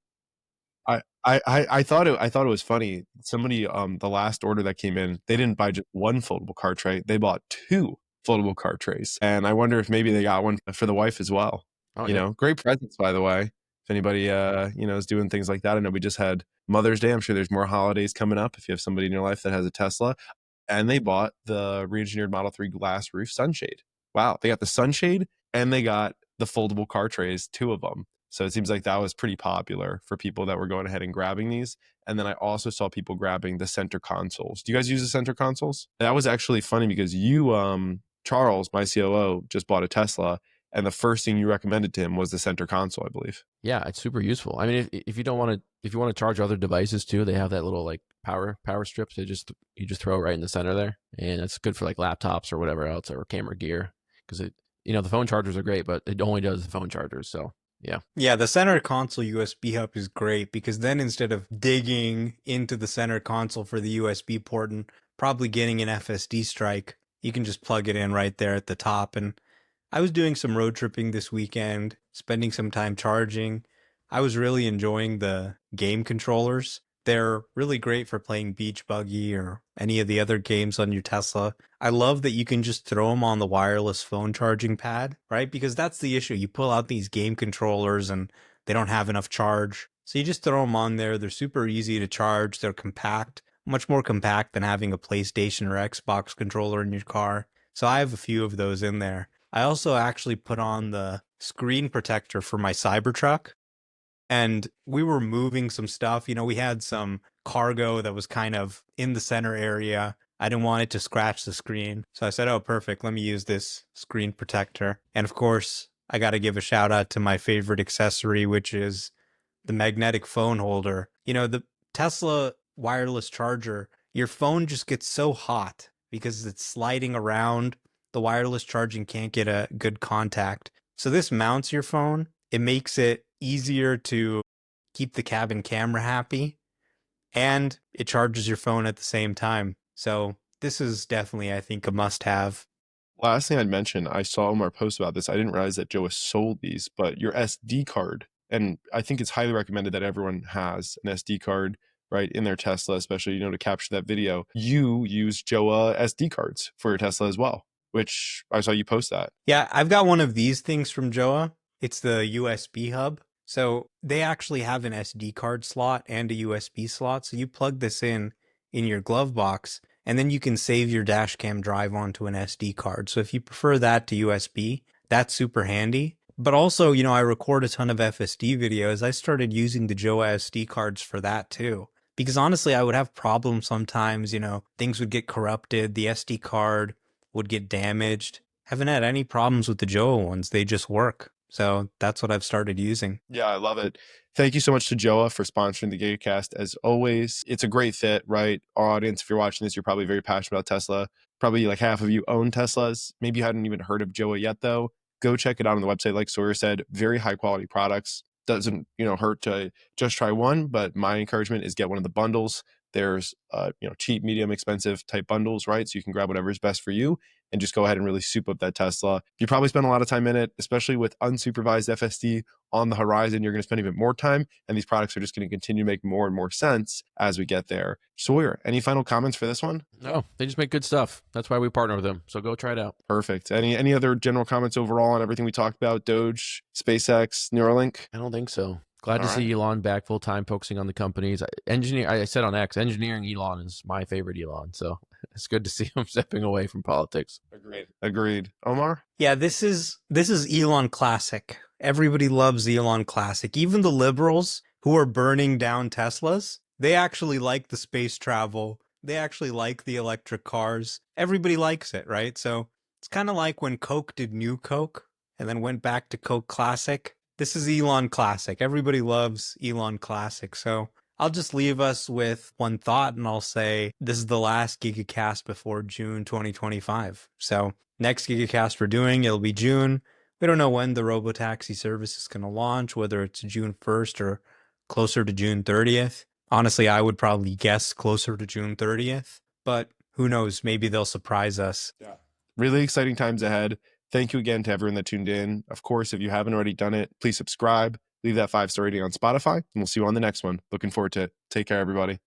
I thought it was funny. Somebody the last order that came in, they didn't buy just one foldable card tray. They bought 2 foldable card trays. And I wonder if maybe they got one for the wife as well. Oh, great presents, by the way. If anybody is doing things like that. I know we just had Mother's Day. I'm sure there's more holidays coming up if you have somebody in your life that has a Tesla. And they bought the re-engineered Model 3 glass roof sunshade. Wow, they got the sunshade and they got the foldable car trays, 2 of them. So it seems like that was pretty popular for people that were going ahead and grabbing these. And then I also saw people grabbing the center consoles. Do you guys use the center consoles? That was actually funny because you, Charles, my COO, just bought a Tesla. And the first thing you recommended to him was the center console, I believe. Yeah, it's super useful. I mean, if you want to charge other devices too, they have that little like power strips. You just throw it right in the center there, and it's good for like laptops or whatever else, or camera gear, because the phone chargers are great, but it only does the phone chargers. So yeah, the center console USB hub is great because then instead of digging into the center console for the USB port and probably getting an FSD strike, you can just plug it in right there at the top. And I was doing some road tripping this weekend, spending some time charging. I was really enjoying the game controllers. They're really great for playing Beach Buggy or any of the other games on your Tesla. I love that you can just throw them on the wireless phone charging pad, right? Because that's the issue. You pull out these game controllers and they don't have enough charge. So you just throw them on there. They're super easy to charge. They're compact, much more compact than having a PlayStation or Xbox controller in your car. So I have a few of those in there. I also actually put on the screen protector for my Cybertruck. And we were moving some stuff. We had some cargo that was kind of in the center area. I didn't want it to scratch the screen. So I said, oh, perfect. Let me use this screen protector. And of course, I got to give a shout out to my favorite accessory, which is the magnetic phone holder. The Tesla wireless charger, your phone just gets so hot because it's sliding around. The wireless charging can't get a good contact. So this mounts your phone. It makes it easier to keep the cabin camera happy, and it charges your phone at the same time. So this is definitely, I think, a must-have. Last thing I'd mention, I saw Omar post about this. I didn't realize that Jowua sold these, but your SD card, and I think it's highly recommended that everyone has an SD card, right, in their Tesla, especially, to capture that video. You use Jowua SD cards for your Tesla as well. which I saw you post that. Yeah, I've got one of these things from Jowua. It's the USB hub. So they actually have an SD card slot and a USB slot. So you plug this in your glove box, and then you can save your dash cam drive onto an SD card. So if you prefer that to USB, that's super handy. But also, I record a ton of FSD videos. I started using the Jowua SD cards for that too. Because honestly, I would have problems sometimes, things would get corrupted, the SD card would get damaged. Haven't had any problems with the Jowua ones. They just work. So that's what I've started using. Yeah, I love it. Thank you so much to Jowua for sponsoring the GigaCast. As always, it's a great fit, right? Our audience, if you're watching this, you're probably very passionate about Tesla. Probably like half of you own Teslas. Maybe you hadn't even heard of Jowua yet, though. Go check it out on the website. Like Sawyer said, very high quality products. Doesn't hurt to just try one, but my encouragement is get one of the bundles. There's cheap, medium, expensive type bundles, right? So you can grab whatever is best for you and just go ahead and really soup up that Tesla. You probably spend a lot of time in it, especially with unsupervised FSD on the horizon. You're going to spend even more time, and these products are just going to continue to make more and more sense as we get there. Sawyer, any final comments for this one? No, they just make good stuff. That's why we partner with them. So go try it out. Perfect. Any other general comments overall on everything we talked about? DOGE, SpaceX, Neuralink? I don't think so. Glad to see Elon back full time, focusing on the companies. I said on X, engineering Elon is my favorite Elon. So it's good to see him stepping away from politics. Agreed. Omar? Yeah, this is Elon classic. Everybody loves Elon classic. Even the liberals who are burning down Teslas, they actually like the space travel. They actually like the electric cars. Everybody likes it, right? So it's kind of like when Coke did New Coke and then went back to Coke Classic. This is Elon classic. Everybody loves Elon classic. So I'll just leave us with one thought, and I'll say this is the last GigaCast before June 2025. So next GigaCast we're doing, it'll be June. We don't know when the Robotaxi service is going to launch, whether it's June 1st or closer to June 30th. Honestly, I would probably guess closer to June 30th, but who knows? Maybe they'll surprise us. Yeah. Really exciting times ahead. Thank you again to everyone that tuned in. Of course, if you haven't already done it, please subscribe, leave that 5-star rating on Spotify, and we'll see you on the next one. Looking forward to it. Take care, everybody.